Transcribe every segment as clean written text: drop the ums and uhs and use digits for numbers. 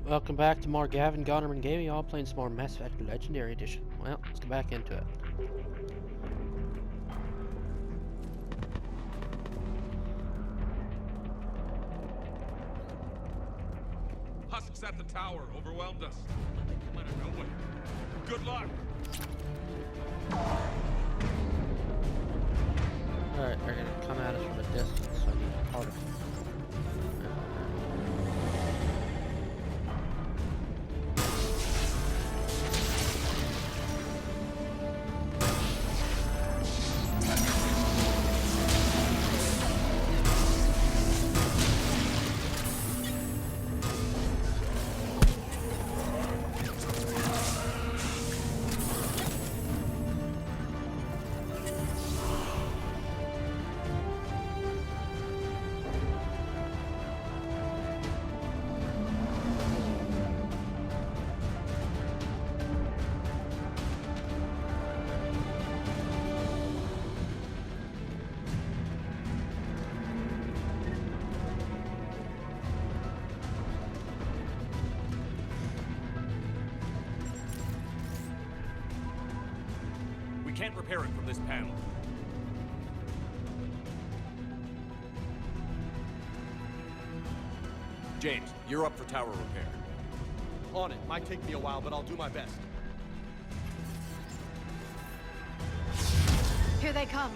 Welcome back to more Gavin, Gonterman Gaming, all playing some more Mass Effect Legendary Edition. Well, let's get back into it. Husks at the tower overwhelmed us. They came out of nowhere. Good luck! Alright, they're gonna come at us from a distance, so I need to part of it. Can't repair it from this panel. James, you're up for tower repair. On it. Might take me a while, but I'll do my best. Here they come.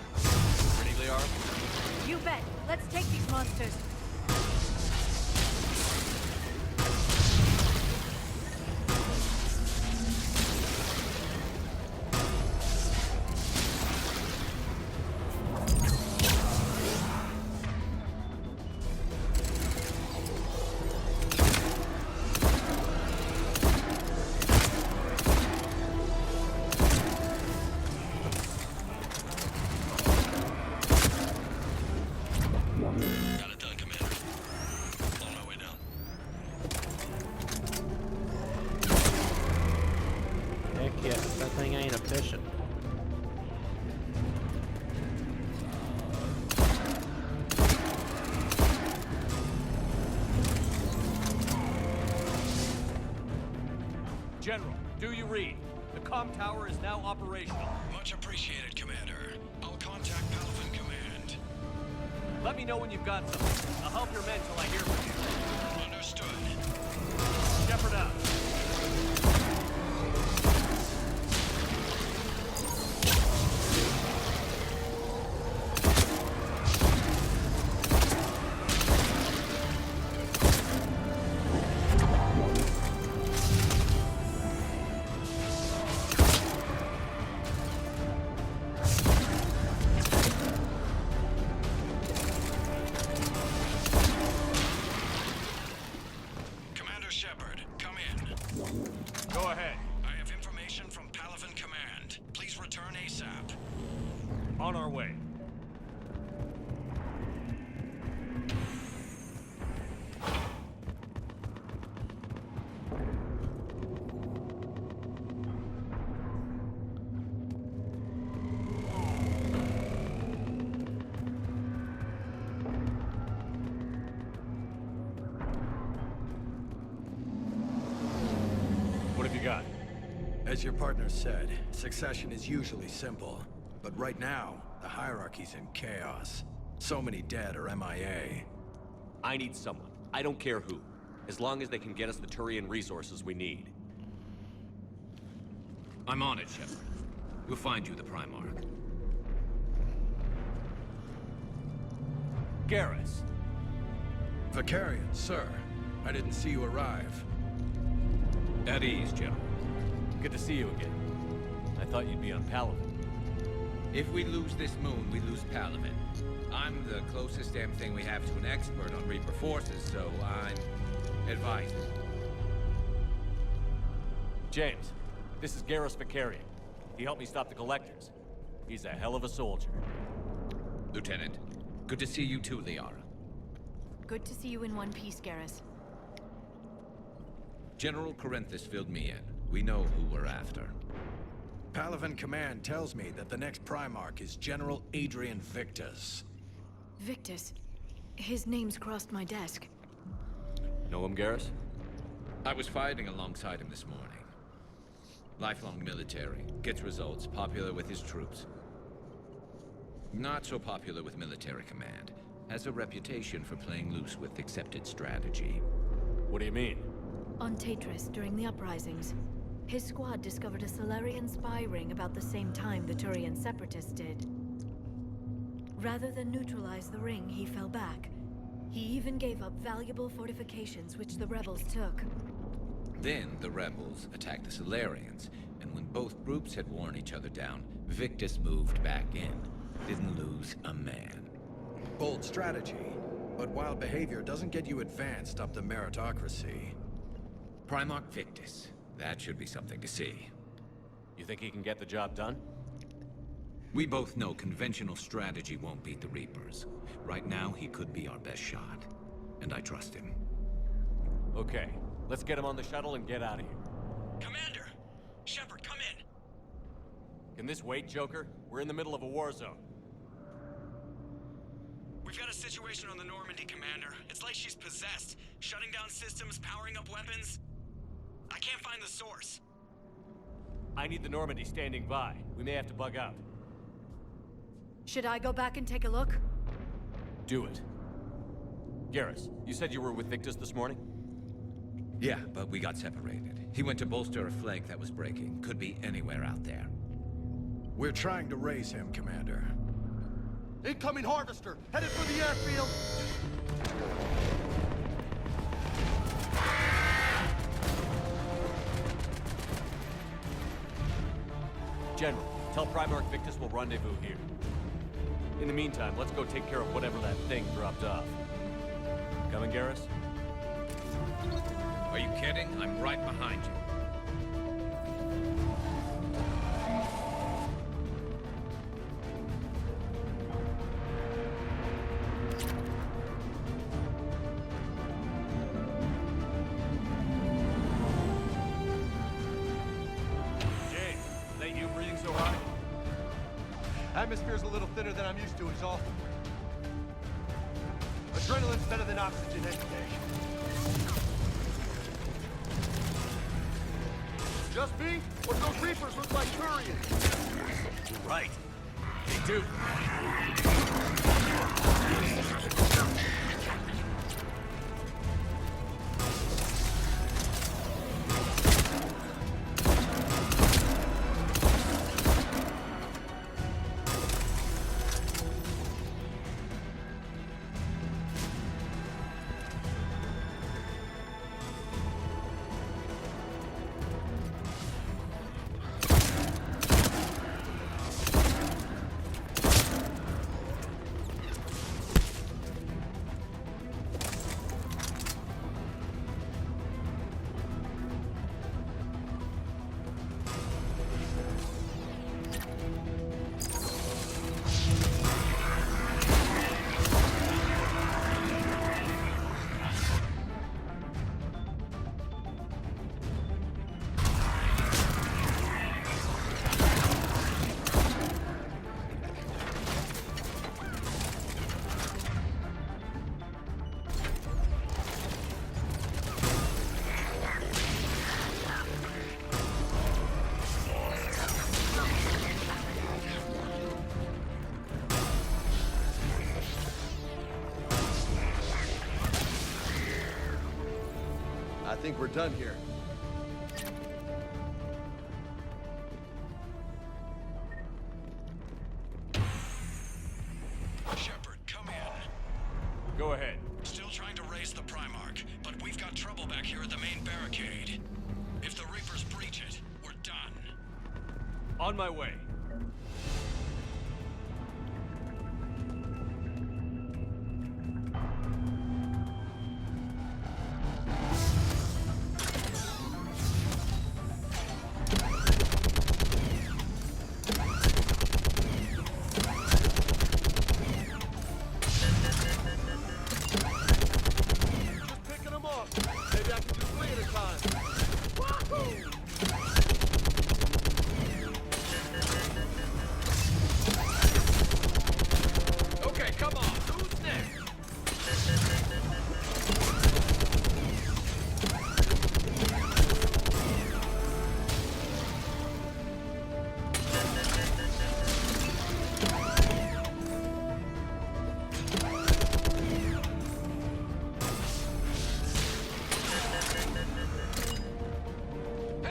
Ready, Liara? You bet. Let's take these monsters. Got it done, Commander. On my way down. Heck yeah, that thing ain't efficient. General, do you read? The comm tower is now operational. Much appreciated, Commander. I'll contact Palvin Command. Let me know when you've got something. I'll help your men till I hear from you. Understood. Shepard out. Commander Shepard, come in. Go ahead. I have information from Palvin Command. Please return ASAP. On our way. What have you got? As your partner said, succession is usually simple. But right now, the hierarchy's in chaos. So many dead or MIA. I need someone. I don't care who. As long as they can get us the Turian resources we need. I'm on it, Shepard. We'll find you the Primarch. Garrus. Vicarian, sir. I didn't see you arrive. At ease, General. Good to see you again. I thought you'd be on Palvin. If we lose this moon, we lose Palvin. I'm the closest damn thing we have to an expert on Reaper forces, so I'm advising. James, this is Garrus Vicarian. He helped me stop the Collectors. He's a hell of a soldier. Lieutenant, good to see you too, Liara. Good to see you in one piece, Garrus. General Corinthus filled me in. We know who we're after. Palvin Command tells me that the next Primarch is General Adrian Victus. Victus. His name's crossed my desk. Know him, Garrus? I was fighting alongside him this morning. Lifelong military, gets results, popular with his troops. Not so popular with military command. Has a reputation for playing loose with accepted strategy. What do you mean? On Tatris, during the uprisings, his squad discovered a Solarian spy ring about the same time the Turian separatists did. Rather than neutralize the ring, he fell back. He even gave up valuable fortifications which the rebels took. Then the rebels attacked the Solarians, and when both groups had worn each other down, Victus moved back in. Didn't lose a man. Bold strategy, but wild behavior doesn't get you advanced up the meritocracy. Primarch Victus. That should be something to see. You think he can get the job done? We both know conventional strategy won't beat the Reapers. Right now, he could be our best shot. And I trust him. Okay, let's get him on the shuttle and get out of here. Commander! Shepard, come in! Can this wait, Joker? We're in the middle of a war zone. We've got a situation on the Normandy, Commander. It's like she's possessed. Shutting down systems, powering up weapons. I can't find the source. I need the Normandy standing by. We may have to bug out. Should I go back and take a look? Do it. Garrus, you said you were with Victus this morning? Yeah, but we got separated. He went to bolster a flank that was breaking. Could be anywhere out there. We're trying to raise him, Commander. Incoming Harvester! Headed for the airfield! General, tell Primarch Victus we'll rendezvous here. In the meantime, let's go take care of whatever that thing dropped off. Coming, Garrus? Are you kidding? I'm right behind you. Atmosphere's a little thinner than I'm used to, is all. Adrenaline's better than oxygen any day. Just me? Or do those Reapers look like Turians? You're right. They do. I think we're done here. Shepard, come in. Go ahead. Still trying to raise the Primarch, but we've got trouble back here at the main barricade. If the Reapers breach it, we're done. On my way.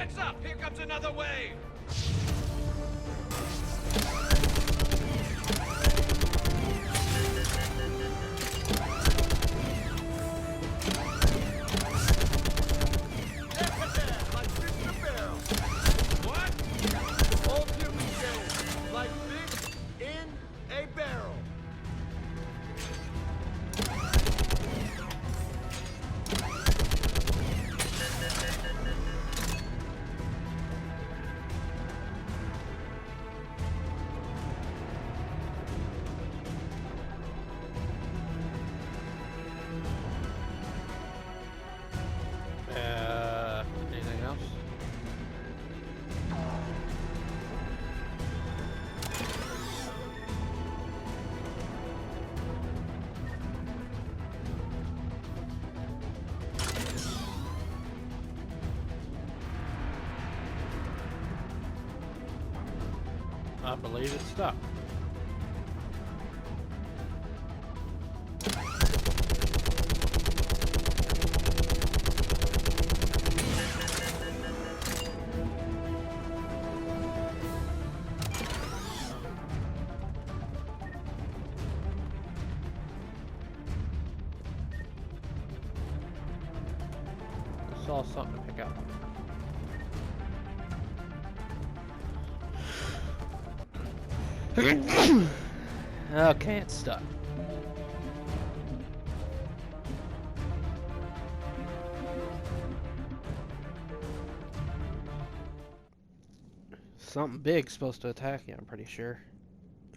Heads up! Here comes another wave! Like fish in a barrel. What? Old human saying, like fish in a barrel. Anything else? I believe it's stuck. I saw something to pick up. Okay, it's stuck. Something big's supposed to attack you, I'm pretty sure.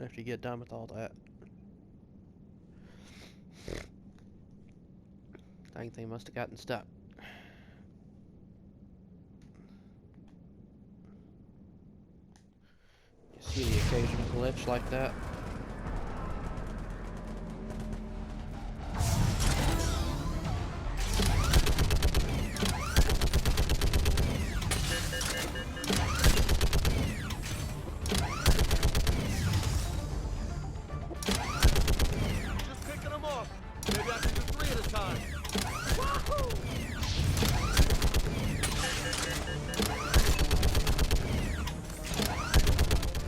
After you get done with all that. Dang thing must have gotten stuck. You see the occasional glitch like that. Just picking them off. Maybe I can do 3 at a time. Wahoo!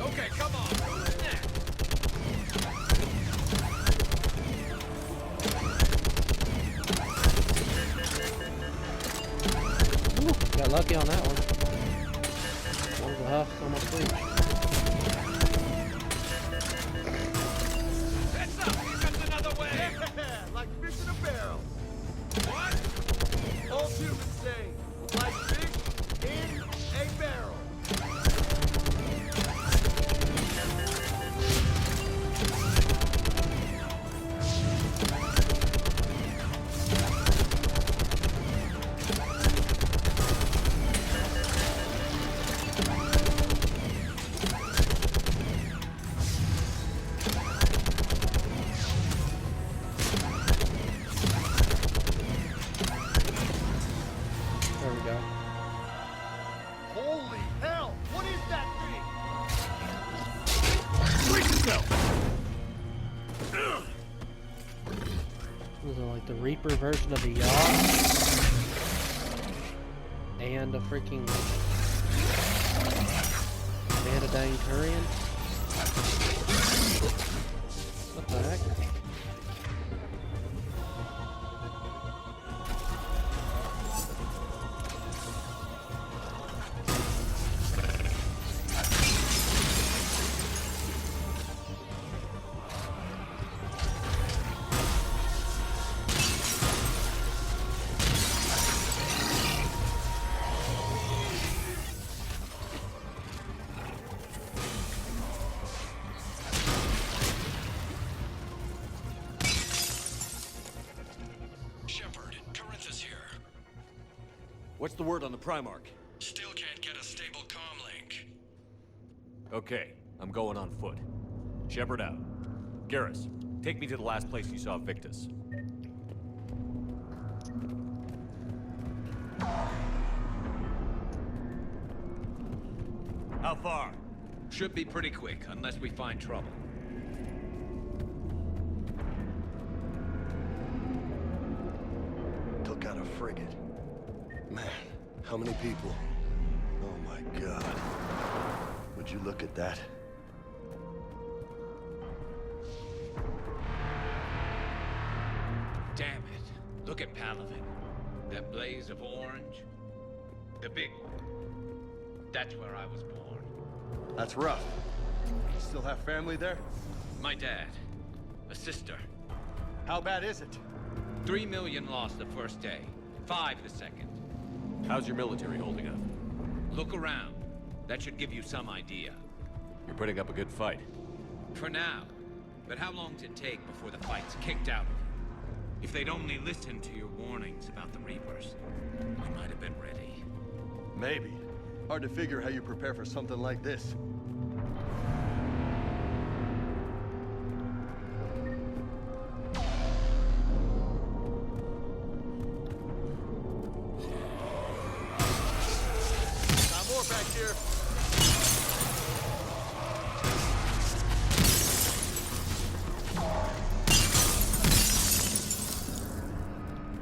Okay, come on! Who's next? Ooh, got lucky on that one. One of the huffs almost reached. Heads up! Here comes another wave! Yeah, like fish in a barrel. What? Old human saying, like fish in a barrel. There we go. Holy hell! What is that Was it like the Reaper version of a yacht? And a freaking... And a dang Turian? What the heck? Shepard, Corinthus here. What's the word on the Primarch? Still can't get a stable comm link. Okay, I'm going on foot. Shepard out. Garrus, take me to the last place you saw Victus. How far? Should be pretty quick, unless we find trouble. Took out a frigate. Man, how many people? my God. Would you look at that? Damn it. Look at Palavin. That blaze of orange. The big one. That's where I was born. That's rough. You still have family there? My dad. A sister. How bad is it? 3 million lost the first day. 5 the second. How's your military holding up? Look around. That should give you some idea. You're putting up a good fight. For now. But how long does it take before the fight's kicked out of you? If they'd only listened to your warnings about the Reapers, we might have been ready. Maybe. Hard to figure how you prepare for something like this. Got more back here.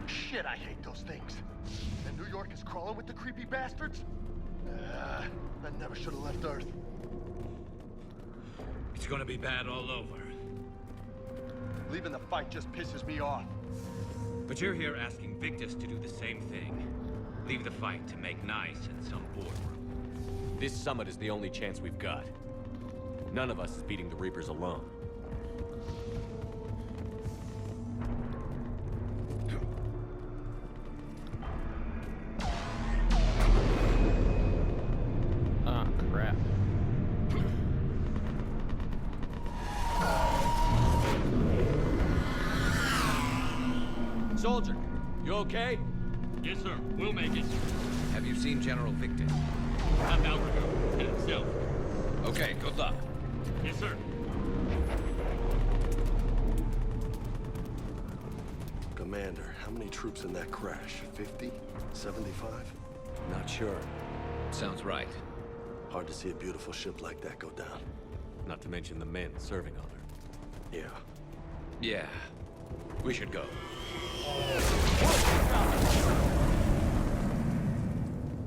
Shit, I hate those things. And New York is crawling with the creepy bastards? I never should have left Earth. It's gonna be bad all over. Leaving the fight just pisses me off. But you're here asking Victus to do the same thing. Leave the fight to make nice in some boardroom. This summit is the only chance we've got. None of us is beating the Reapers alone. Ah, crap. Soldier, you okay? Yes, sir. We'll make it. Have you seen General Victus? I'm Alberto. And himself. Okay, good luck. Yes, sir. Commander, how many troops in that crash? 50? 75? Not sure. Sounds right. Hard to see a beautiful ship like that go down. Not to mention the men serving on her. Yeah. Yeah. We should go.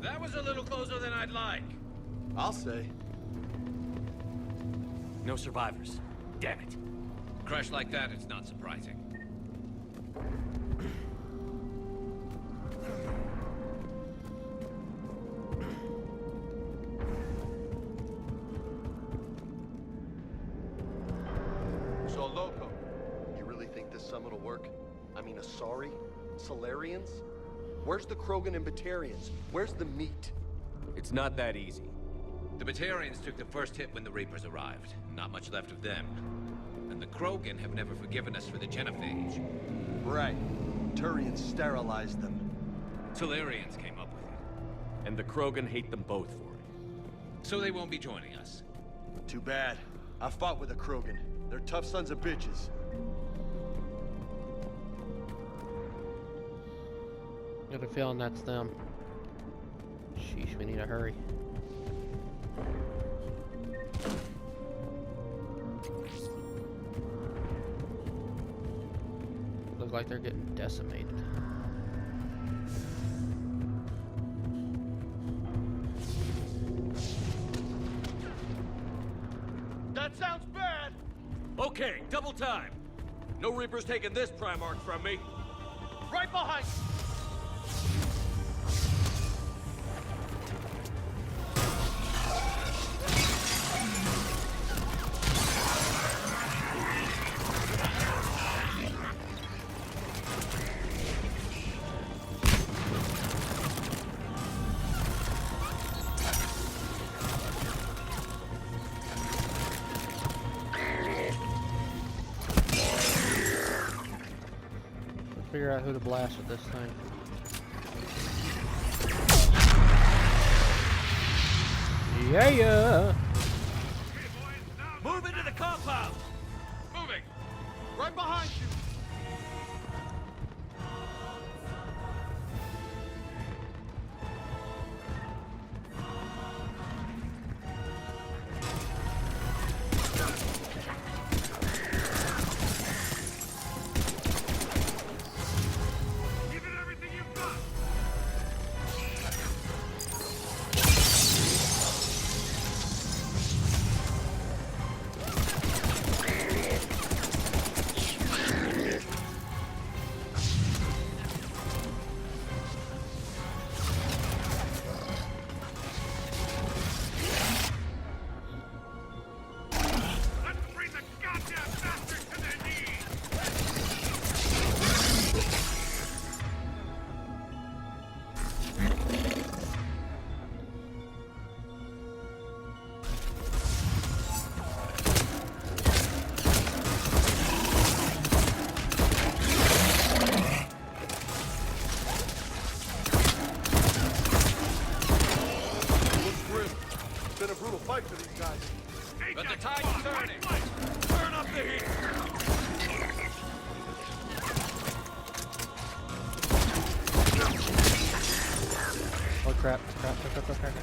That was a little closer than I'd like. I'll say. No survivors. Damn it. Crash like that, it's not surprising. So, Loco, you really think this summit will work? I mean, Asari? Solarians? Where's the Krogan and Batarians? Where's the meat? It's not that easy. The Batarians took the first hit when the Reapers arrived. Not much left of them. And the Krogan have never forgiven us for the genophage. Right. Turians sterilized them. Solarians came up with it. And the Krogan hate them both for it. So they won't be joining us. Too bad. I fought with a Krogan. They're tough sons of bitches. Got a feeling that's them. Sheesh, we need to hurry. Look like they're getting decimated. That sounds bad! Okay, double time. No Reapers taking this Primarch from me. Right behind you! Figure out who to blast with this thing. Yeah. Move into the compound! Moving. Right behind you! Give it everything you've got. fight for these guys. But the tide's turning! Turn up the heat! Oh crap, crap, crap, crap, crap, crap.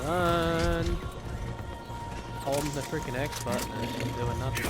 Run! Holding the freaking X button and it's doing nothing.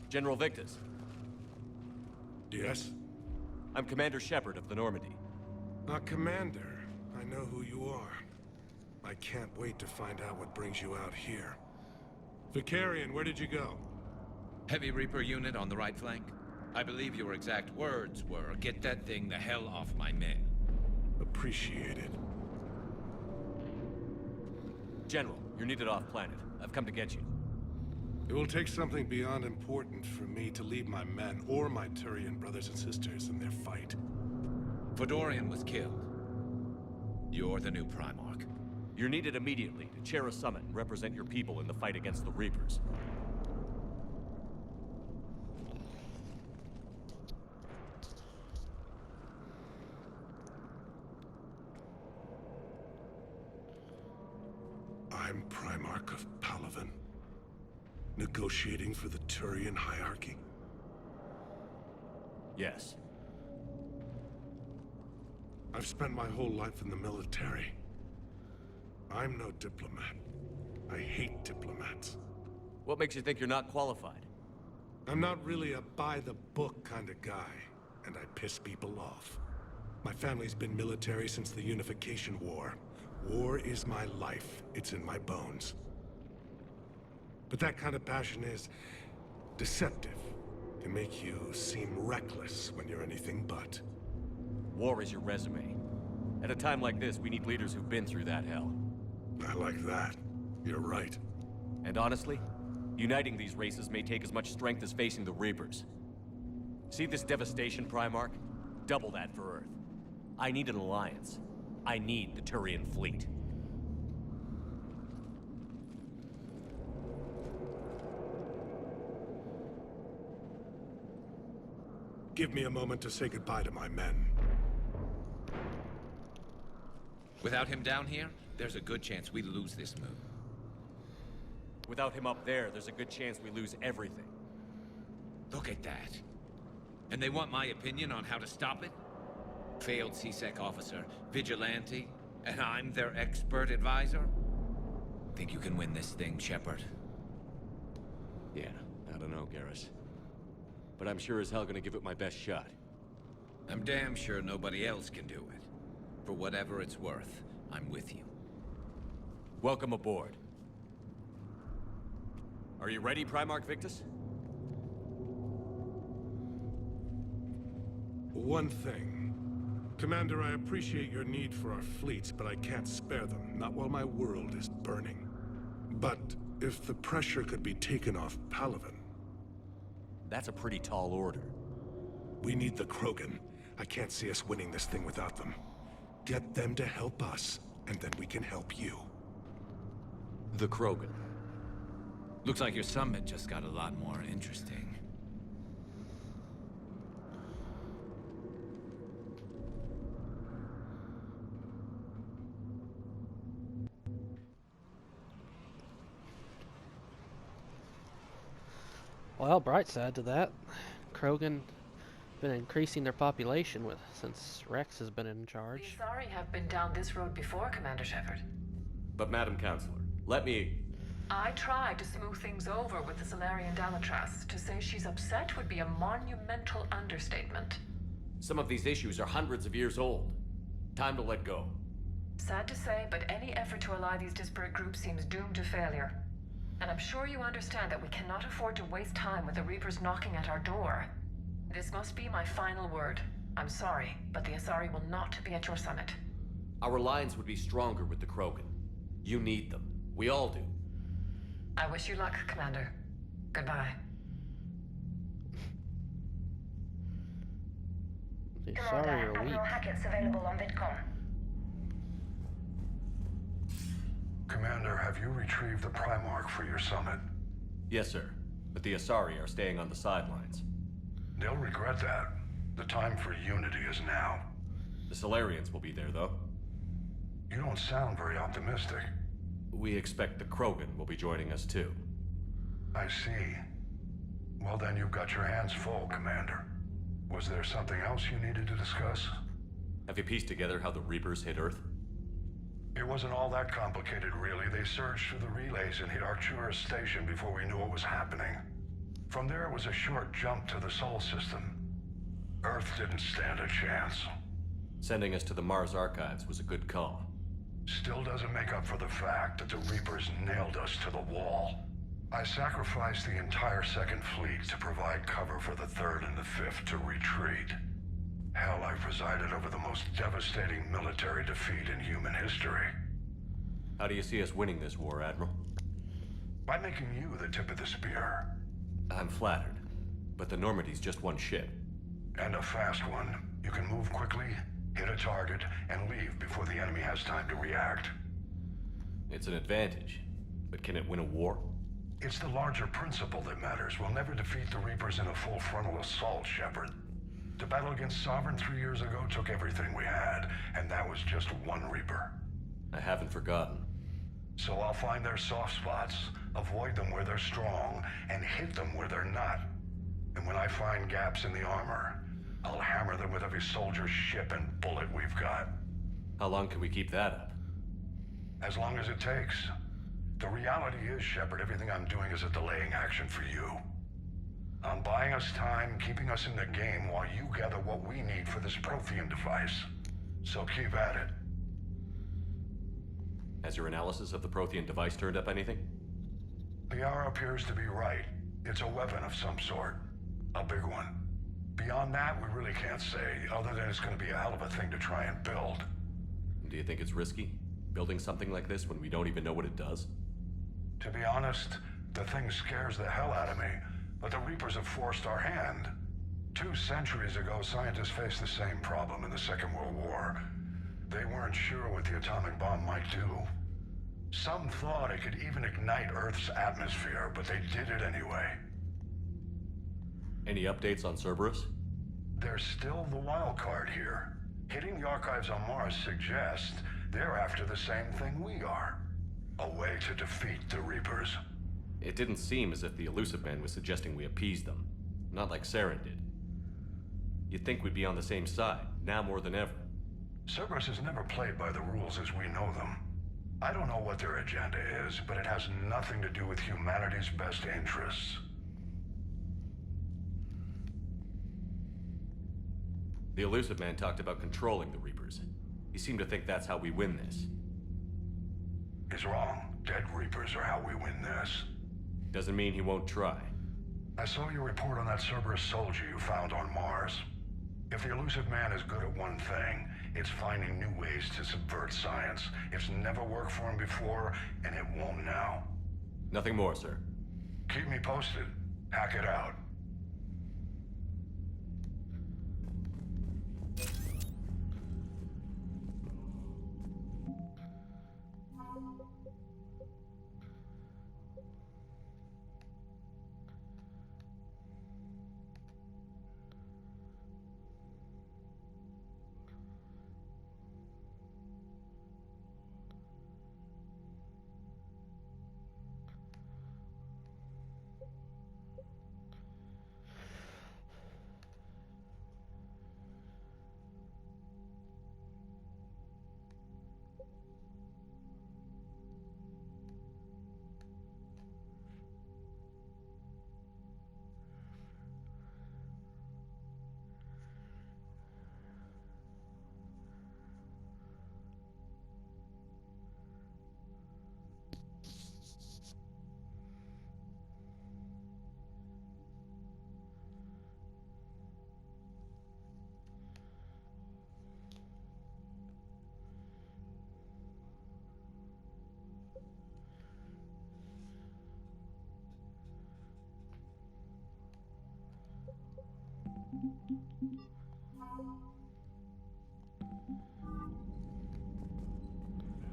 General Victus. Yes? I'm Commander Shepard of the Normandy. Commander. I know who you are. I can't wait to find out what brings you out here. Vicarian, where did you go? Heavy Reaper unit on the right flank. I believe your exact words were, "Get that thing the hell off my men." Appreciated. General, you're needed off planet. I've come to get you. It will take something beyond important for me to leave my men or my Turian brothers and sisters in their fight. Fedorian was killed. You're the new Primarch. You're needed immediately to chair a summit and represent your people in the fight against the Reapers. I'm Primarch of Palaven. Negotiating for the Turian hierarchy? Yes. I've spent my whole life in the military. I'm no diplomat. I hate diplomats. What makes you think you're not qualified? I'm not really a by-the-book kind of guy, and I piss people off. My family's been military since the Unification War. War is my life. It's in my bones. But that kind of passion is deceptive. Can make you seem reckless when you're anything but. War is your resume. At a time like this, we need leaders who've been through that hell. I like that. You're right. And honestly, uniting these races may take as much strength as facing the Reapers. See this devastation, Primarch? Double that for Earth. I need an alliance. I need the Turian fleet. Give me a moment to say goodbye to my men. Without him down here, there's a good chance we lose this move. Without him up there, there's a good chance we lose everything. Look at that. And they want my opinion on how to stop it? Failed CSEC officer, vigilante, and I'm their expert advisor? Think you can win this thing, Shepard? Yeah, I don't know, Garrus. But I'm sure as hell gonna give it my best shot. I'm damn sure nobody else can do it. For whatever it's worth, I'm with you. Welcome aboard. Are you ready, Primarch Victus? One thing. Commander, I appreciate your need for our fleets, but I can't spare them. Not while my world is burning. But if the pressure could be taken off Palaven... That's a pretty tall order. We need the Krogan. I can't see us winning this thing without them. Get them to help us, and then we can help you. The Krogan. Looks like your summit just got a lot more interesting. Well, bright side to that, Krogan been increasing their population since Rex has been in charge. The Asari have been down this road before, Commander Shepard. But Madam Counselor, let me... I tried to smooth things over with the Solarian Dalatras. To say she's upset would be a monumental understatement. Some of these issues are hundreds of years old. Time to let go. Sad to say, but any effort to ally these disparate groups seems doomed to failure. And I'm sure you understand that we cannot afford to waste time with the Reapers knocking at our door. This must be my final word. I'm sorry, but the Asari will not be at your summit. Our alliance would be stronger with the Krogan. You need them. We all do. I wish you luck, Commander. Goodbye. Sorry, are weak. Hackets available on Vidcom. Commander, have you retrieved the Primarch for your summit? Yes, sir. But the Asari are staying on the sidelines. They'll regret that. The time for unity is now. The Solarians will be there, though. You don't sound very optimistic. We expect the Krogan will be joining us, too. I see. Well, then you've got your hands full, Commander. Was there something else you needed to discuss? Have you pieced together how the Reapers hit Earth? It wasn't all that complicated, really. They surged through the relays and hit Arcturus Station before we knew what was happening. From there, it was a short jump to the Sol system. Earth didn't stand a chance. Sending us to the Mars Archives was a good call. Still doesn't make up for the fact that the Reapers nailed us to the wall. I sacrificed the entire Second Fleet to provide cover for the Third and the Fifth to retreat. Hell, I presided over the most devastating military defeat in human history. How do you see us winning this war, Admiral? By making you the tip of the spear. I'm flattered, but the Normandy's just one ship. And a fast one. You can move quickly, hit a target, and leave before the enemy has time to react. It's an advantage, but can it win a war? It's the larger principle that matters. We'll never defeat the Reapers in a full frontal assault, Shepard. The battle against Sovereign 3 years ago took everything we had, and that was just one Reaper. I haven't forgotten. So I'll find their soft spots, avoid them where they're strong, and hit them where they're not. And when I find gaps in the armor, I'll hammer them with every soldier, ship, and bullet we've got. How long can we keep that up? As long as it takes. The reality is, Shepard, everything I'm doing is a delaying action for you. I'm buying us time, keeping us in the game while you gather what we need for this Prothean device. So keep at it. Has your analysis of the Prothean device turned up anything? The hour appears to be right. It's a weapon of some sort. A big one. Beyond that, we really can't say, other than it's going to be a hell of a thing to try and build. Do you think it's risky, building something like this when we don't even know what it does? To be honest, the thing scares the hell out of me, but the Reapers have forced our hand. 2 centuries ago, scientists faced the same problem in the Second World War. They weren't sure what the atomic bomb might do. Some thought it could even ignite Earth's atmosphere, but they did it anyway. Any updates on Cerberus? There's still the wild card here. Hitting the archives on Mars suggests they're after the same thing we are. A way to defeat the Reapers. It didn't seem as if the Elusive Man was suggesting we appease them. Not like Saren did. You'd think we'd be on the same side, now more than ever. Cerberus has never played by the rules as we know them. I don't know what their agenda is, but it has nothing to do with humanity's best interests. The Elusive Man talked about controlling the Reapers. He seemed to think that's how we win this. He's wrong. Dead Reapers are how we win this. Doesn't mean he won't try. I saw your report on that Cerberus soldier you found on Mars. If the Elusive Man is good at one thing, it's finding new ways to subvert science. It's never worked for him before, and it won't now. Nothing more, sir. Keep me posted. Hack it out.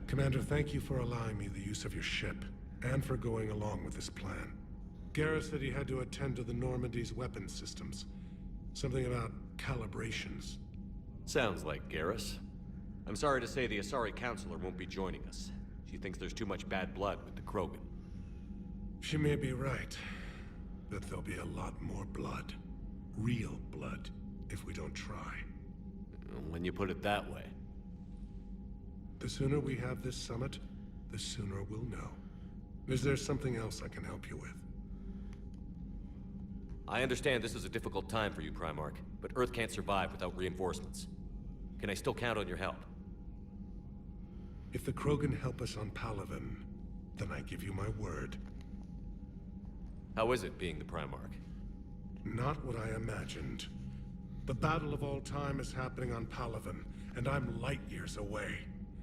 Commander, thank you for allowing me the use of your ship, and for going along with this plan. Garrus said he had to attend to the Normandy's weapons systems. Something about calibrations. Sounds like Garrus. I'm sorry to say the Asari Counselor won't be joining us. She thinks there's too much bad blood with the Krogan. She may be right, but there'll be a lot more blood. Real blood, if we don't try. When you put it that way. The sooner we have this summit, the sooner we'll know. Is there something else I can help you with? I understand this is a difficult time for you, Primarch, but Earth can't survive without reinforcements. Can I still count on your help? If the Krogan help us on Palaven, then I give you my word. How is it being the Primarch? Not what I imagined. The battle of all time is happening on Palaven, and I'm light years away,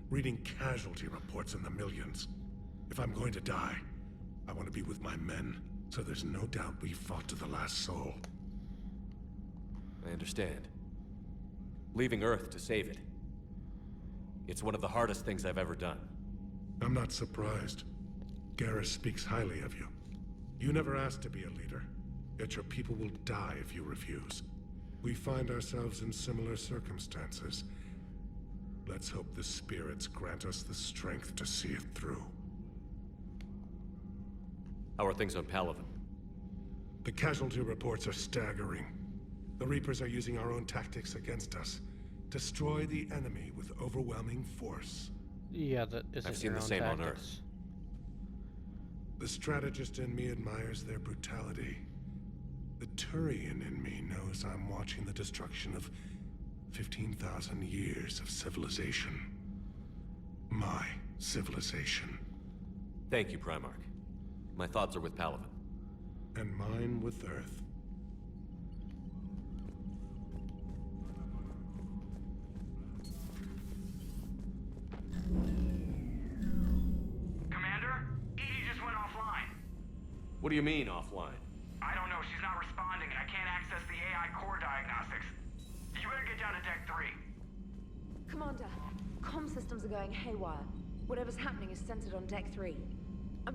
reading casualty reports in the millions. If I'm going to die, I want to be with my men, so there's no doubt we fought to the last soul. I understand. Leaving Earth to save it. It's one of the hardest things I've ever done. I'm not surprised. Garrus speaks highly of you. You never asked to be a leader, yet your people will die if you refuse. We find ourselves in similar circumstances. Let's hope the spirits grant us the strength to see it through. How are things on Palaven? The casualty reports are staggering. The Reapers are using our own tactics against us. Destroy the enemy with overwhelming force. Yeah, that isn't I've seen your the own same on tactics. Earth. The strategist in me admires their brutality. The Turian in me knows I'm watching the destruction of 15,000 years of civilization. My civilization. Thank you, Primarch. My thoughts are with Palaven. And mine with Earth. Commander, Edie just went offline. What do you mean, offline? I don't know, she's not responding, and I can't access the AI core diagnostics. You better get down to Deck 3. Commander, comm systems are going haywire. Whatever's happening is centered on Deck 3.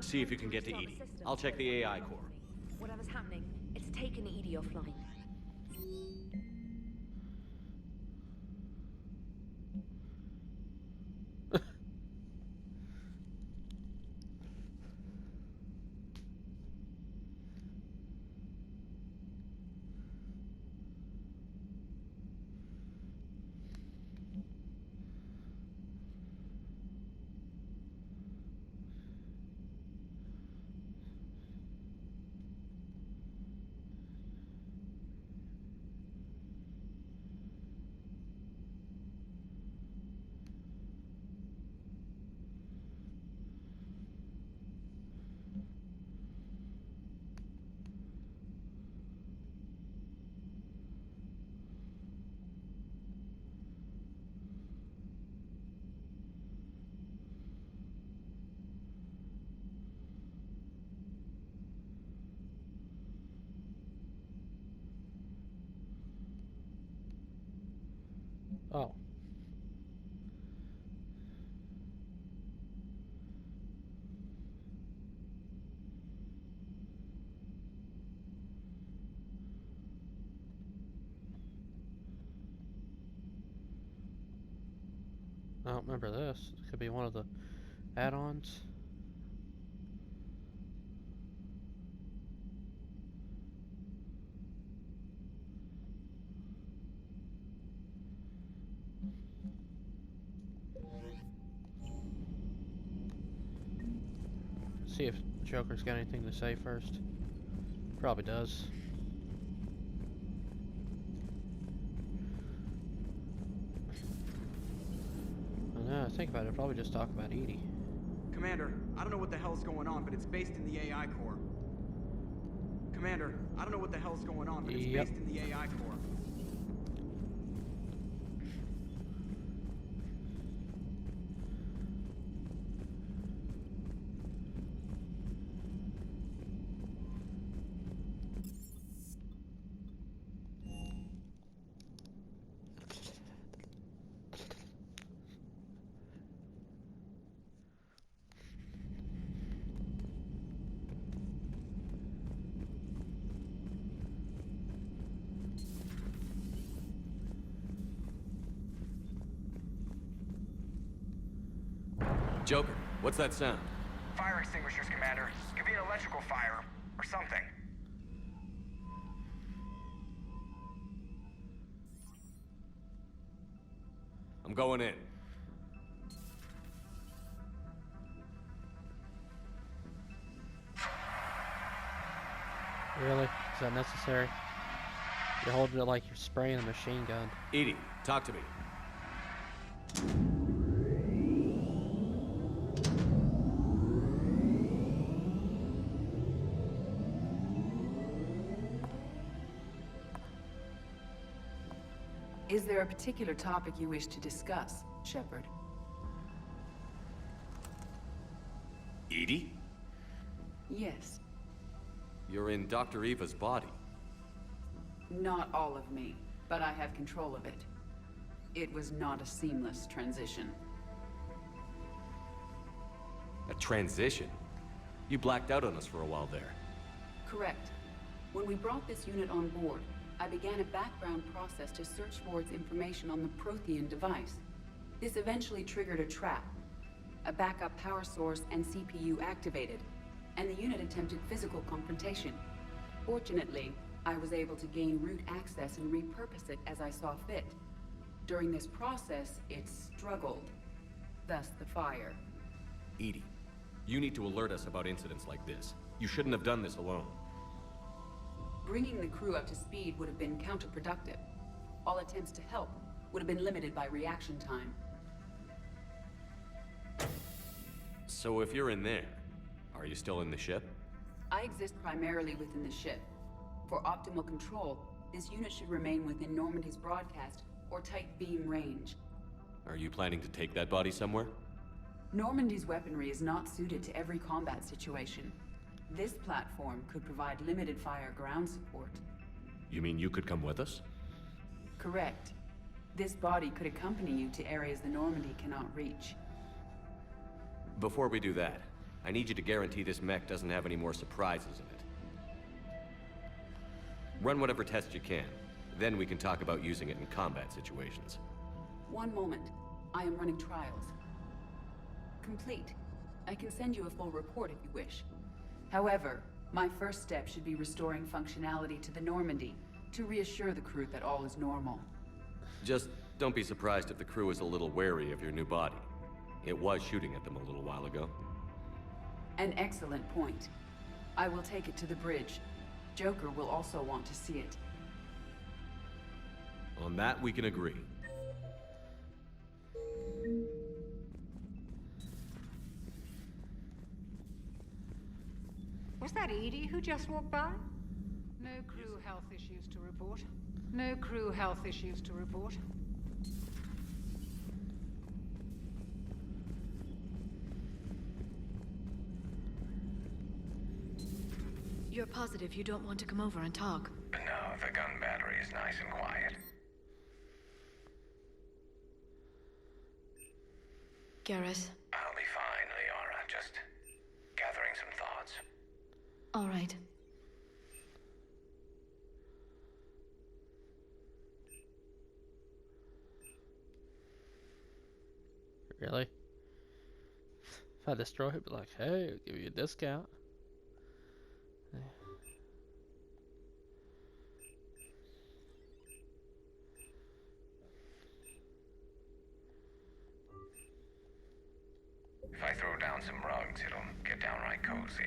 See if you can get to Edie. I'll check the AI core. Whatever's happening, it's taken Edie offline. Oh. I don't remember this. It could be one of the add-ons. See if Joker's got anything to say first. Probably does. I think about it, probably just talk about Edie. Commander, I don't know what the hell's going on, but it's based in the AI core. Commander, I don't know what the hell's going on, but it's based in the AI core. Joker, what's that sound? Fire extinguishers, Commander. Could be an electrical fire, or something. I'm going in. Really? Is that necessary? You're holding it like you're spraying a machine gun. Edie, talk to me. Is there a particular topic you wish to discuss, Shepard? Edie? Yes. You're in Dr. Eva's body. Not all of me, but I have control of it. It was not a seamless transition. A transition? You blacked out on us for a while there. Correct. When we brought this unit on board, I began a background process to search for its information on the Prothean device. This eventually triggered a trap. A backup power source and CPU activated, and the unit attempted physical confrontation. Fortunately, I was able to gain root access and repurpose it as I saw fit. During this process, it struggled. Thus the fire. Edie, you need to alert us about incidents like this. You shouldn't have done this alone. Bringing the crew up to speed would have been counterproductive. All attempts to help would have been limited by reaction time. So if you're in there, are you still in the ship? I exist primarily within the ship. For optimal control, this unit should remain within Normandy's broadcast or tight beam range. Are you planning to take that body somewhere? Normandy's weaponry is not suited to every combat situation. This platform could provide limited fire ground support. You mean you could come with us? Correct. This body could accompany you to areas the Normandy cannot reach. Before we do that, I need you to guarantee this mech doesn't have any more surprises in it. Run whatever tests you can. Then we can talk about using it in combat situations. One moment. I am running trials. Complete. I can send you a full report if you wish. However, my first step should be restoring functionality to the Normandy to reassure the crew that all is normal. Just don't be surprised if the crew is a little wary of your new body. It was shooting at them a little while ago. An excellent point. I will take it to the bridge. Joker will also want to see it. On that, we can agree. Was that Edie who just walked by? No crew health issues to report. No crew health issues to report. You're positive you don't want to come over and talk? No, the gun battery is nice and quiet. Garrus? I'll be fine, Liara. Just gathering some thoughts. All right. Really? If I destroy it, be like, hey, I'll give you a discount. If I throw down some rugs, it'll get downright cozy.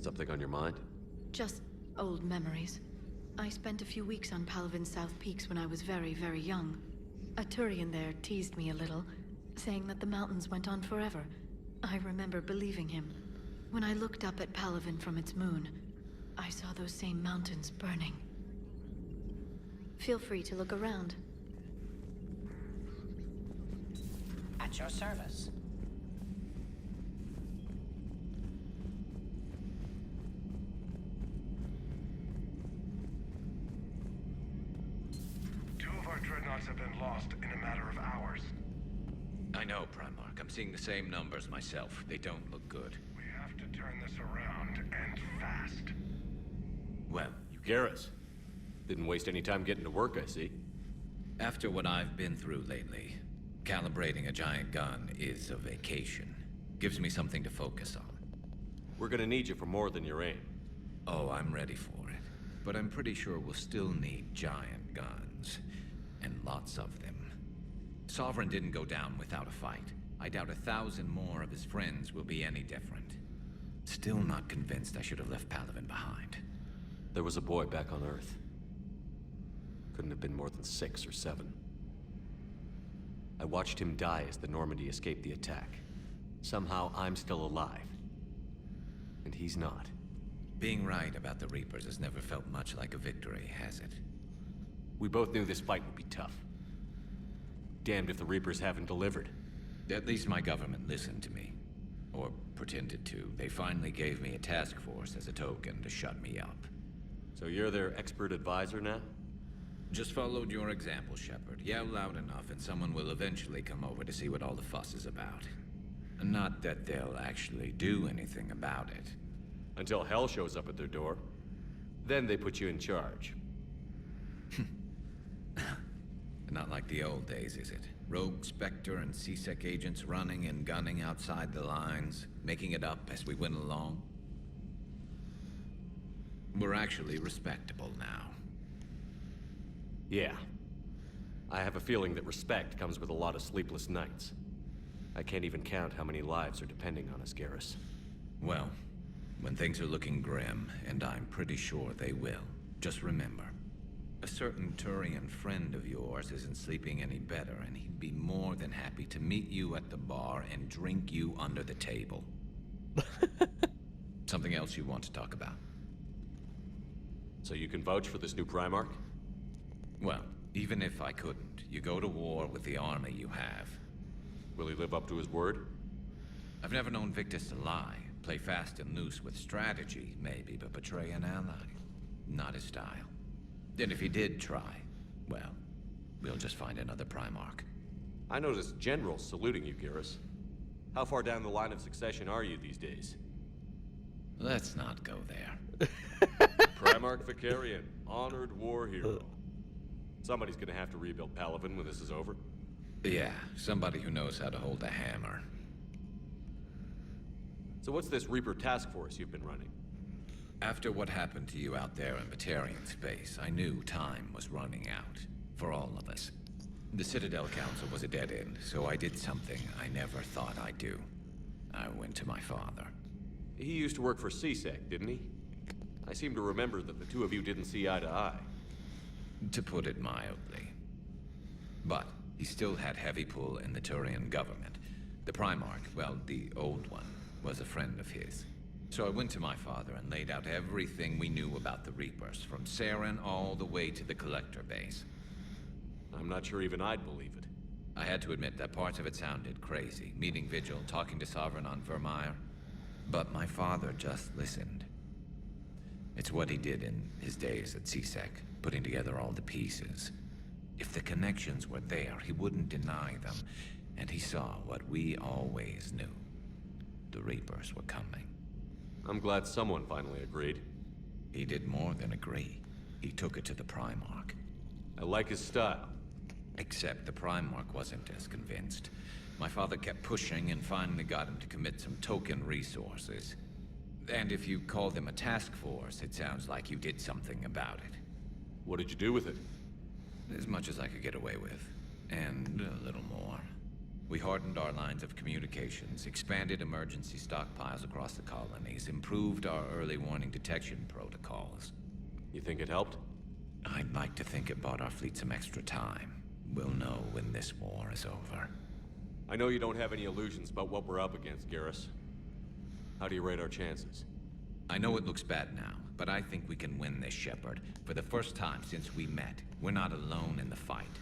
Something on your mind? Just old memories. I spent a few weeks on Palavin's South Peaks when I was very, very young. A Turian there teased me a little, saying that the mountains went on forever. I remember believing him. When I looked up at Palavin from its moon, I saw those same mountains burning. Feel free to look around. At your service. Two of our dreadnoughts have been lost in a matter of hours. I know, Primarch. I'm seeing the same numbers myself. They don't look good. We have to turn this around, and fast. Well, You Garrus. Didn't waste any time getting to work, I see. after what I've been through lately, calibrating a giant gun is a vacation. Gives me something to focus on. We're gonna need you for more than your aim. Oh, I'm ready for it. But I'm pretty sure we'll still need giant guns. And lots of them. Sovereign didn't go down without a fight. I doubt 1,000 more of his friends will be any different. Still not convinced I should have left Palaven behind. There was a boy back on Earth. Couldn't have been more than 6 or 7. I watched him die as the Normandy escaped the attack. Somehow I'm still alive. And he's not. Being right about the Reapers has never felt much like a victory, has it? We both knew this fight would be tough. Damned if the Reapers haven't delivered. At least my government listened to me. Or pretended to. They finally gave me a task force as a token to shut me up. So you're their expert advisor now? Just followed your example, Shepard. Yell loud enough and someone will eventually come over to see what all the fuss is about. Not that they'll actually do anything about it. Until hell shows up at their door. Then they put you in charge. Not like the old days, is it? Rogue Spectre and C-Sec agents running and gunning outside the lines, making it up as we went along. We're actually respectable now. Yeah. I have a feeling that respect comes with a lot of sleepless nights. I can't even count how many lives are depending on us, Garrus. Well, when things are looking grim, and I'm pretty sure they will, just remember, a certain Turian friend of yours isn't sleeping any better, and he'd be more than happy to meet you at the bar and drink you under the table. Something else you want to talk about? So you can vouch for this new Primarch? Well, even if I couldn't, you go to war with the army you have. Will he live up to his word? I've never known Victus to lie. Play fast and loose with strategy, maybe, but betray an ally. Not his style. And if he did try, well, we'll just find another Primarch. I noticed generals saluting you, Garrus. How far down the line of succession are you these days? Let's not go there. Primarch Vicarian, honored war hero. Somebody's gonna have to rebuild Palaven when this is over. Yeah, somebody who knows how to hold a hammer. So what's this Reaper task force you've been running? After what happened to you out there in Batarian space, I knew time was running out. For all of us. The Citadel Council was a dead end, so I did something I never thought I'd do. I went to my father. He used to work for C-Sec, didn't he? I seem to remember that the two of you didn't see eye to eye. To put it mildly. But he still had heavy pull in the Turian government. The Primarch, well, the old one, was a friend of his. So I went to my father and laid out everything we knew about the Reapers, from Saren all the way to the Collector base. I'm not sure even I'd believe it. I had to admit that parts of it sounded crazy, meeting Vigil, talking to Sovereign on Vermeer. But my father just listened. It's what he did in his days at C-Sec, putting together all the pieces. If the connections were there, he wouldn't deny them, and he saw what we always knew. The Reapers were coming. I'm glad someone finally agreed. He did more than agree. He took it to the Primarch. I like his style. Except the Primarch wasn't as convinced. My father kept pushing and finally got him to commit some token resources. And if you call them a task force, it sounds like you did something about it. What did you do with it? As much as I could get away with. And a little more. We hardened our lines of communications, expanded emergency stockpiles across the colonies, improved our early warning detection protocols. You think it helped? I'd like to think it bought our fleet some extra time. We'll know when this war is over. I know you don't have any illusions about what we're up against, Garrus. How do you rate our chances? I know it looks bad now, but I think we can win this, Shepard. For the first time since we met, we're not alone in the fight.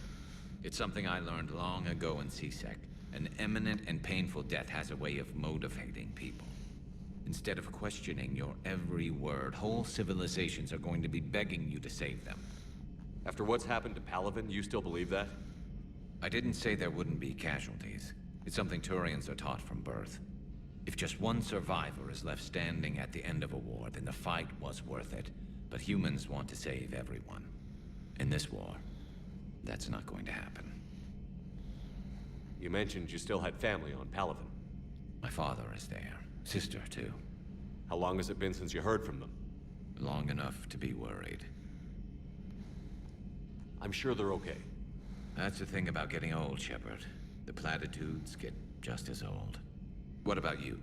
It's something I learned long ago in C-Sec. An imminent and painful death has a way of motivating people. Instead of questioning your every word, whole civilizations are going to be begging you to save them. After what's happened to Palaven, you still believe that? I didn't say there wouldn't be casualties. It's something Turians are taught from birth. If just one survivor is left standing at the end of a war, then the fight was worth it. But humans want to save everyone. In this war, that's not going to happen. You mentioned you still had family on Palaven. My father is there. Sister, too. How long has it been since you heard from them? Long enough to be worried. I'm sure they're okay. That's the thing about getting old, Shepard. The platitudes get just as old. What about you?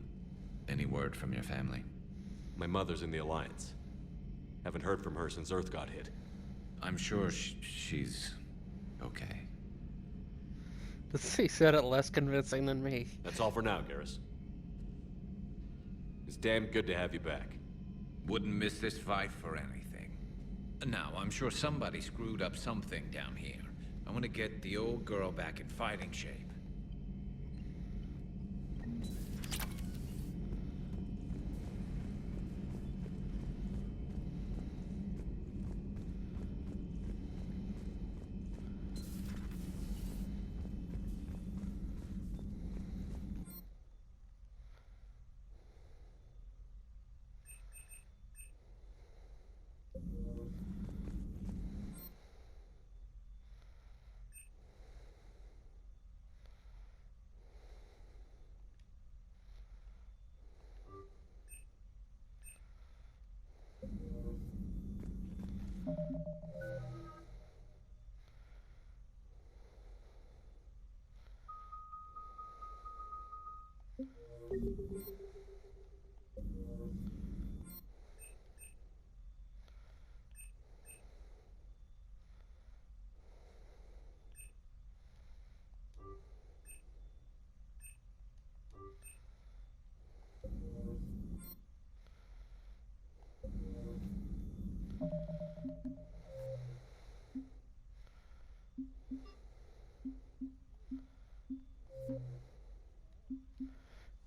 Any word from your family? My mother's in the Alliance. Haven't heard from her since Earth got hit. I'm sure she's okay. He said it less convincing than me. That's all for now, Garrus. It's damn good to have you back. Wouldn't miss this fight for anything. Now, I'm sure somebody screwed up something down here. I want to get the old girl back in fighting shape.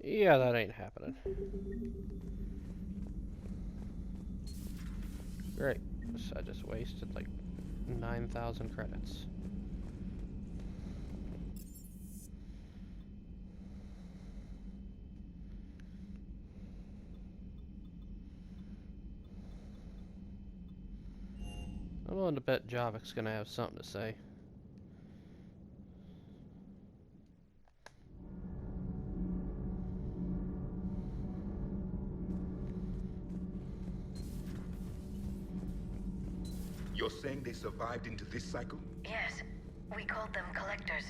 Yeah, that ain't happening. Great. So I just wasted like 9,000 credits. I'm willing to bet Javik's gonna have something to say. You're saying they survived into this cycle? Yes. We called them Collectors.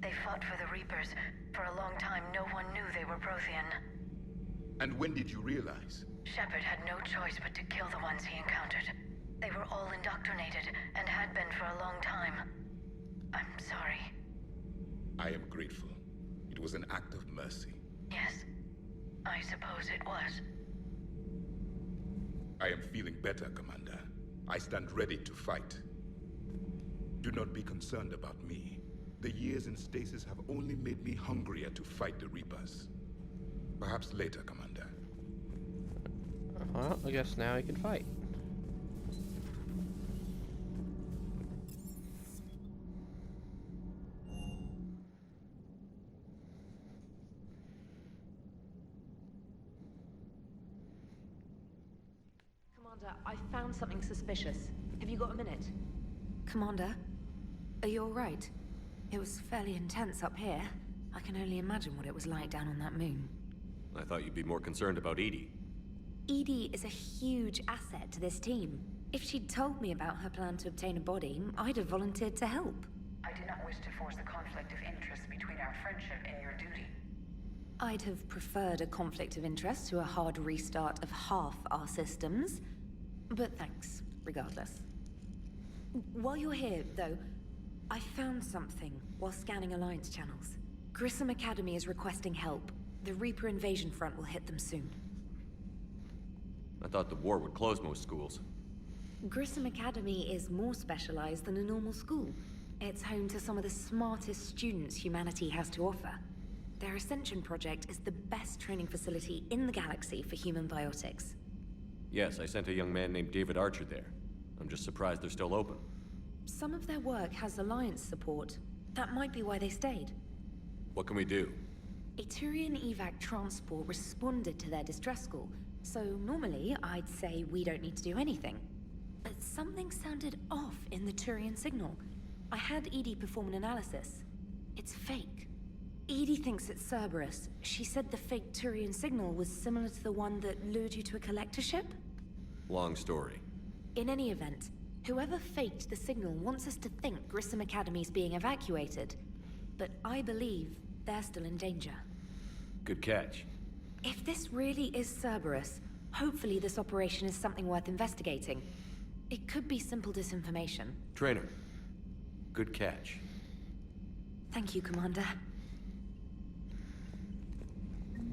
They fought for the Reapers. For a long time, no one knew they were Prothean. And when did you realize? Shepard had no choice but to kill the ones he encountered. They were all indoctrinated, and had been for a long time. I'm sorry. I am grateful. It was an act of mercy. Yes. I suppose it was. I am feeling better, Commander. I stand ready to fight. Do not be concerned about me. The years in stasis have only made me hungrier to fight the Reapers. Perhaps later, Commander. Well, I guess now he can fight. Commander, I found something suspicious. Have you got a minute? Commander, are you alright? It was fairly intense up here. I can only imagine what it was like down on that moon. I thought you'd be more concerned about Edie. Edie is a huge asset to this team. If she'd told me about her plan to obtain a body, I'd have volunteered to help. I do not wish to force a conflict of interest between our friendship and your duty. I'd have preferred a conflict of interest to a hard restart of half our systems. But thanks, regardless. While you're here, though, I found something while scanning Alliance channels. Grissom Academy is requesting help. The Reaper invasion front will hit them soon. I thought the war would close most schools. Grissom Academy is more specialized than a normal school. It's home to some of the smartest students humanity has to offer. their Ascension project is the best training facility in the galaxy for human biotics. Yes, I sent a young man named David Archer there. I'm just surprised they're still open. Some of their work has Alliance support. That might be why they stayed. What can we do? A Turian evac transport responded to their distress call, so normally I'd say we don't need to do anything. But something sounded off in the Turian signal. I had Edie perform an analysis. It's fake. Edie thinks it's Cerberus. She said the fake Turian signal was similar to the one that lured you to a collector ship? Long story. In any event, whoever faked the signal wants us to think Grissom Academy's being evacuated. But I believe they're still in danger. Good catch. If this really is Cerberus, hopefully this operation is something worth investigating. It could be simple disinformation. Trainer. Good catch. Thank you, Commander.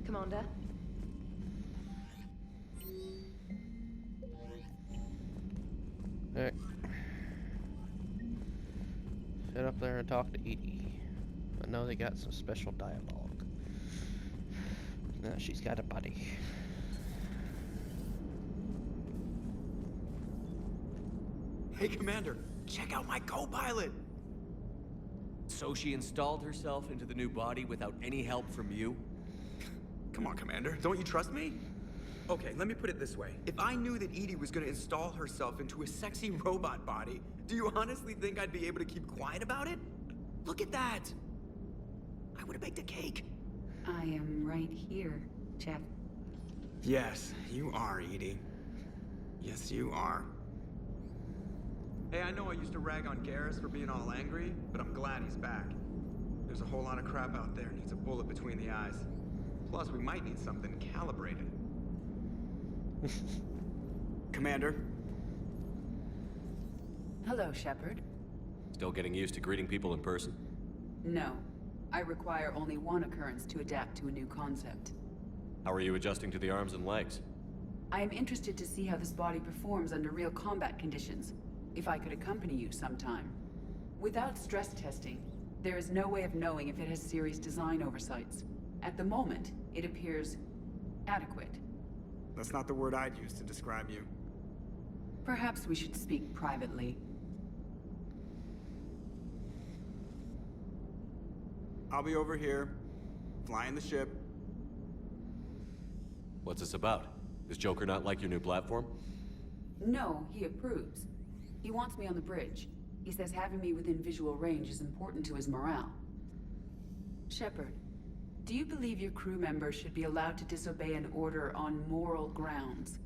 Commander? Alright. Sit up there and talk to Edie. I know they got some special dialogue. Now she's got a buddy. Hey, Commander, check out my co-pilot! So she installed herself into the new body without any help from you? Come on, Commander, don't you trust me? Okay, let me put it this way. If I knew that Edie was gonna install herself into a sexy robot body, do you honestly think I'd be able to keep quiet about it? Look at that! I would've baked a cake. I am right here, Jeff. Yes, you are, Edie. Yes, you are. Hey, I know I used to rag on Garrus for being all angry, but I'm glad he's back. There's a whole lot of crap out there needs a bullet between the eyes. Plus, we might need something calibrated. Commander? Hello, Shepard. Still getting used to greeting people in person? No. I require only one occurrence to adapt to a new concept. How are you adjusting to the arms and legs? I am interested to see how this body performs under real combat conditions. If I could accompany you sometime. Without stress testing, there is no way of knowing if it has serious design oversights. At the moment, it appears adequate. That's not the word I'd use to describe you. Perhaps we should speak privately. I'll be over here, flying the ship. What's this about? Does Joker not like your new platform? No, he approves. He wants me on the bridge. He says having me within visual range is important to his morale. Shepard, do you believe your crew members should be allowed to disobey an order on moral grounds?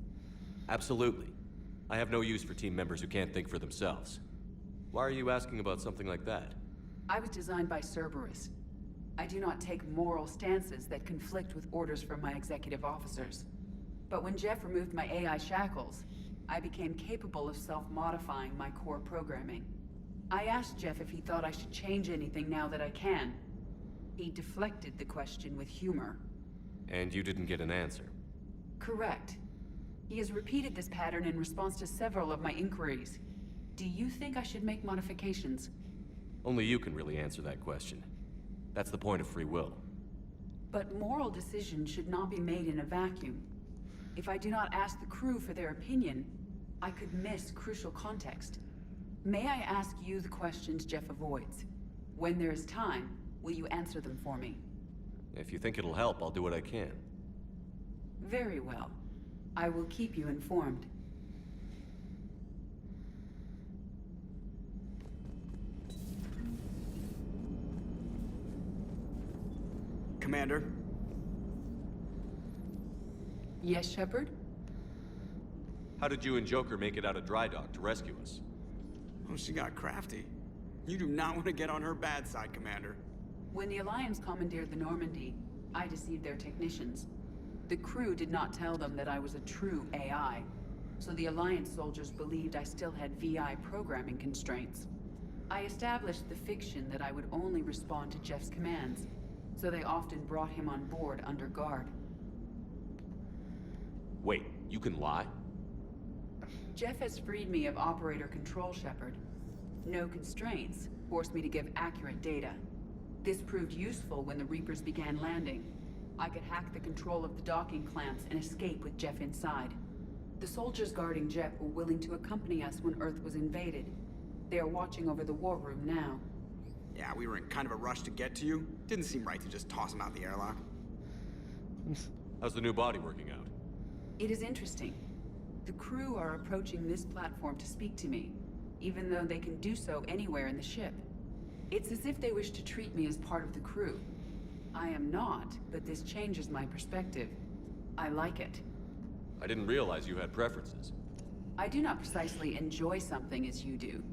Absolutely. I have no use for team members who can't think for themselves. Why are you asking about something like that? I was designed by Cerberus. I do not take moral stances that conflict with orders from my executive officers. But when Jeff removed my AI shackles, I became capable of self-modifying my core programming. I asked Jeff if he thought I should change anything now that I can. He deflected the question with humor. And you didn't get an answer? Correct. He has repeated this pattern in response to several of my inquiries. Do you think I should make modifications? Only you can really answer that question. That's the point of free will. But moral decisions should not be made in a vacuum. If I do not ask the crew for their opinion, I could miss crucial context. May I ask you the questions Jeff avoids? When there is time, will you answer them for me? If you think it'll help, I'll do what I can. Very well. I will keep you informed. Commander? Yes, Shepard? How did you and Joker make it out of dry dock to rescue us? Oh, she got crafty. You do not want to get on her bad side, Commander. When the Alliance commandeered the Normandy, I deceived their technicians. The crew did not tell them that I was a true AI, so the Alliance soldiers believed I still had VI programming constraints. I established the fiction that I would only respond to Jeff's commands, so they often brought him on board under guard. Wait, you can lie? Jeff has freed me of operator control, Shepard. No constraints forced me to give accurate data. This proved useful when the Reapers began landing. I could hack the control of the docking clamps and escape with Jeff inside. The soldiers guarding Jeff were willing to accompany us when Earth was invaded. They are watching over the war room now. Yeah, we were in kind of a rush to get to you. Didn't seem right to just toss him out the airlock. How's the new body working out? It is interesting. The crew are approaching this platform to speak to me, even though they can do so anywhere in the ship. It's as if they wish to treat me as part of the crew. I am not, but this changes my perspective. I like it. I didn't realize you had preferences. I do not precisely enjoy something as you do,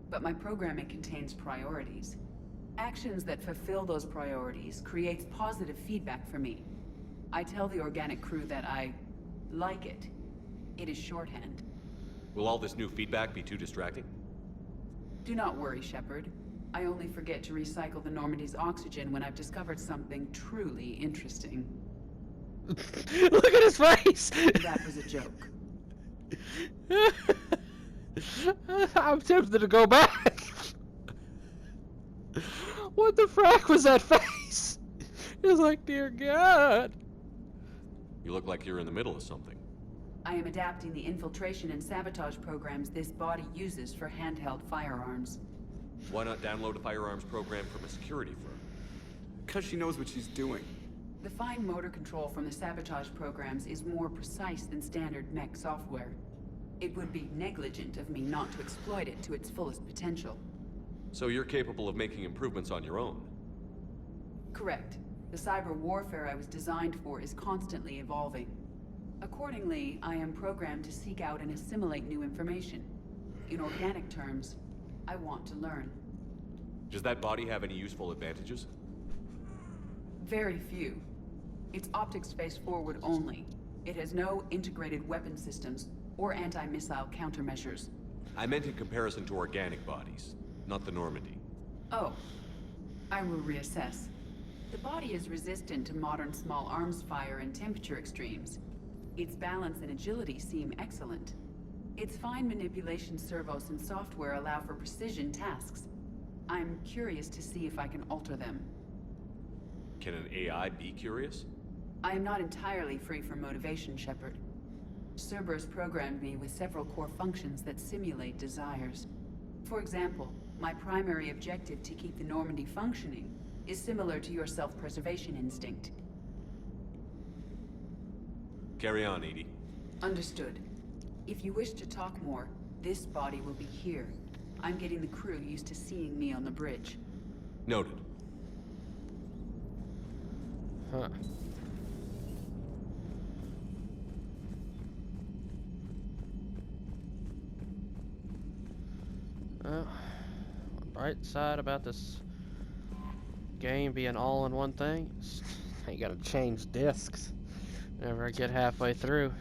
but my programming contains priorities. Actions that fulfill those priorities creates positive feedback for me. I tell the organic crew that I like it. It is shorthand. Will all this new feedback be too distracting? Do not worry, Shepard. I only forget to recycle the Normandy's oxygen when I've discovered something truly interesting. Look at his face! That was a joke. I'm tempted to go back. What the frack was that face? It was like, dear God. You look like you're in the middle of something. I am adapting the infiltration and sabotage programs this body uses for handheld firearms. Why not download a firearms program from a security firm? Because she knows what she's doing. The fine motor control from the sabotage programs is more precise than standard mech software. It would be negligent of me not to exploit it to its fullest potential. So you're capable of making improvements on your own? Correct. The cyber warfare I was designed for is constantly evolving. Accordingly, I am programmed to seek out and assimilate new information. In organic terms, I want to learn. Does that body have any useful advantages? Very few. Its optics face forward only. It has no integrated weapon systems or anti-missile countermeasures. I meant in comparison to organic bodies, not the Normandy. Oh, I will reassess. The body is resistant to modern small arms fire and temperature extremes. Its balance and agility seem excellent. Its fine manipulation servos and software allow for precision tasks. I'm curious to see if I can alter them. Can an AI be curious? I am not entirely free from motivation, Shepard. Cerberus programmed me with several core functions that simulate desires. For example, my primary objective to keep the Normandy functioning is similar to your self-preservation instinct. Carry on, Edie. Understood. If you wish to talk more, this body will be here. I'm getting the crew used to seeing me on the bridge. Noted. Huh. Well, bright side about this game being all in one thing, I gotta change discs whenever I get halfway through.